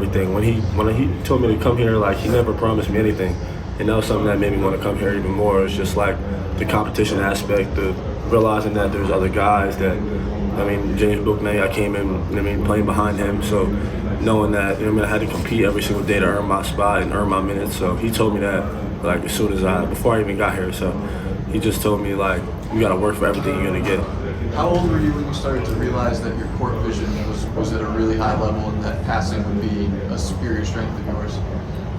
everything. When he told me to come here, like, he never promised me anything. And that was something that made me want to come here even more. It's just like the competition aspect, the realizing that there's other guys that, James Bouknight, I came in, playing behind him. So knowing that, I had to compete every single day to earn my spot and earn my minutes. So he told me that, like, before I even got here. So he just told me, like, you got to work for everything you're going to get. How old were you when you started to realize that your court vision was at a really high level and that passing would be a superior strength of yours?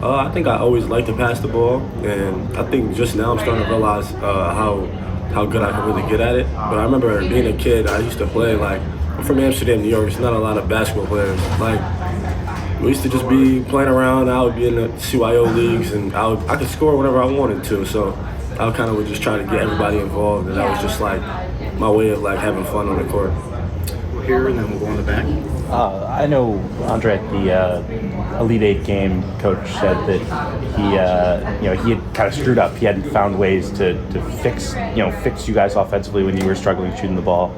I think I always liked to pass the ball, and I think just now I'm starting to realize how good I can really get at it. But I remember being a kid, I used to play, like, I'm from Amsterdam, New York. There's not a lot of basketball players. Like, we used to just be playing around. I would be in the CYO leagues, and I could score whenever I wanted to. So I kind of would just try to get everybody involved, and that was just like my way of like having fun on the court. Here, and then we'll go on the back. I know Andre at the Elite Eight game, coach said that he had kind of screwed up. He hadn't found ways to fix you guys offensively when you were struggling shooting the ball.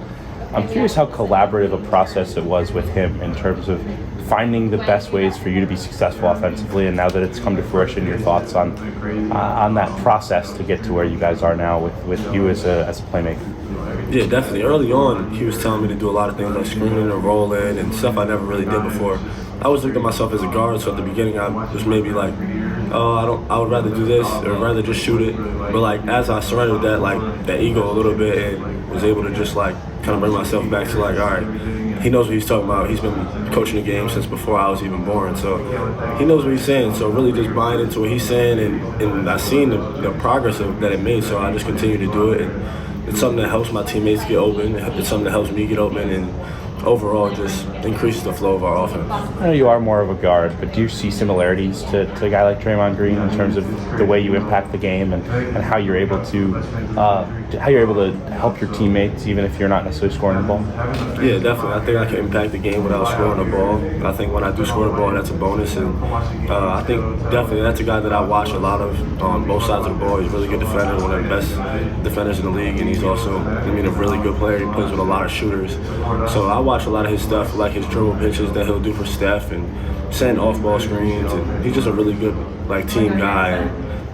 I'm curious how collaborative a process it was with him in terms of finding the best ways for you to be successful offensively, and now that it's come to fruition, your thoughts on that process to get to where you guys are now with you as a playmaker. Yeah, definitely. Early on, he was telling me to do a lot of things like screening and rolling and stuff I never really did before. I always looked at myself as a guard, so at the beginning I was maybe like, I would rather do this or rather just shoot it. But like as I surrendered that ego a little bit and was able to just like kind of bring myself back to like, all right, he knows what he's talking about. He's been coaching the game since before I was even born, so he knows what he's saying. So really just buying into what he's saying, and I've seen the progress that it made, so I just continue to do it. And it's something that helps my teammates get open. It's something that helps me get open, and overall just increases the flow of our offense. I know you are more of a guard, but do you see similarities to a guy like Draymond Green in terms of the way you impact the game and how you're able to help your teammates even if you're not necessarily scoring the ball? Yeah, definitely. I think I can impact the game without scoring the ball. I think when I do score the ball, that's a bonus, and I think definitely that's a guy that I watch a lot of on both sides of the ball. He's a really good defender, one of the best defenders in the league, and he's also, a really good player. He plays with a lot of shooters. So I watch a lot of his stuff, like his dribble pitches that he'll do for Steph and send off-ball screens, and he's just a really good team guy.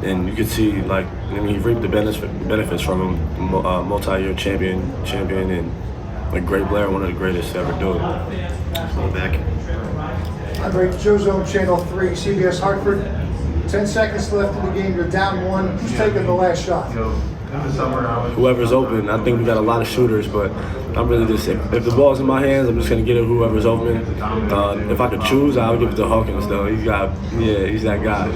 And you can see he reaped the benefits from him, multi-year champion, and a great player, one of the greatest to ever do it. On the back. Andre, Joe Zone, Channel 3, CBS Hartford. 10 seconds left in the game. You're down one. Who's taking the last shot? Whoever's open. I think we got a lot of shooters, but I'm really just, if the ball's in my hands, I'm just going to get it whoever's open. If I could choose, I would give it to Hawkins, though. He's that guy.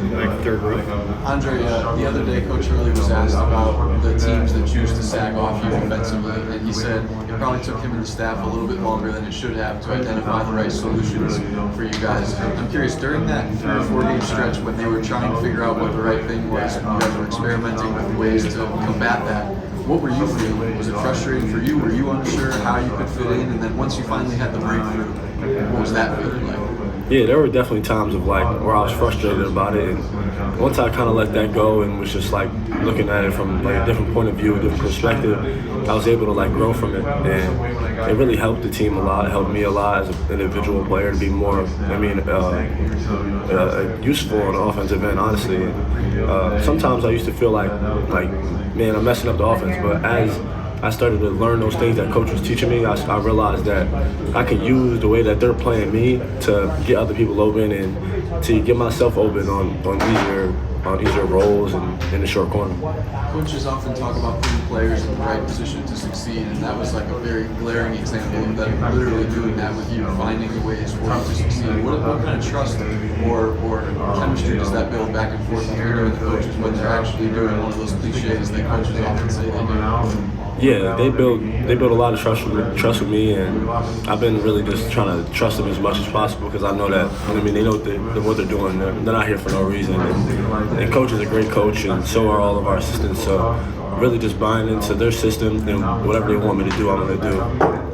Like third row. Andre, the other day, Coach Hurley was asked about the teams that choose to sag off you offensively, and he said it probably took him and the staff a little bit longer than it should have to identify the right solutions for you guys. I'm curious, during that 3 or 4 game stretch when they were trying to figure out what the right thing was, you guys were experimenting with ways to combat that. What were you feeling? Was it frustrating for you? Were you unsure how you could fit in? And then once you finally had the breakthrough, what was that feeling like? Yeah, there were definitely times of where I was frustrated about it, and once I kind of let that go and was just looking at it from a different point of view, a different perspective, I was able to grow from it, and it really helped the team a lot. It helped me a lot as an individual player to be more, useful on the offensive end, honestly. Sometimes I used to feel like, man, I'm messing up the offense, but as I started to learn those things that coach was teaching me, I realized that I could use the way that they're playing me to get other people open and to get myself open on easier roles and in the short corner. Coaches often talk about putting players in the right position to succeed, and that was a very glaring example of them literally doing that with you, finding the ways for you to succeed. What kind of trust or chemistry does that build back and forth between you and the coaches when they're actually doing one of those cliches that coaches often say they do? Yeah, they build a lot of trust with me, and I've been really just trying to trust them as much as possible because I know that they know what they're doing. They're not here for no reason, and coach is a great coach, and so are all of our assistants. So really just buying into their system and whatever they want me to do, I'm going to do.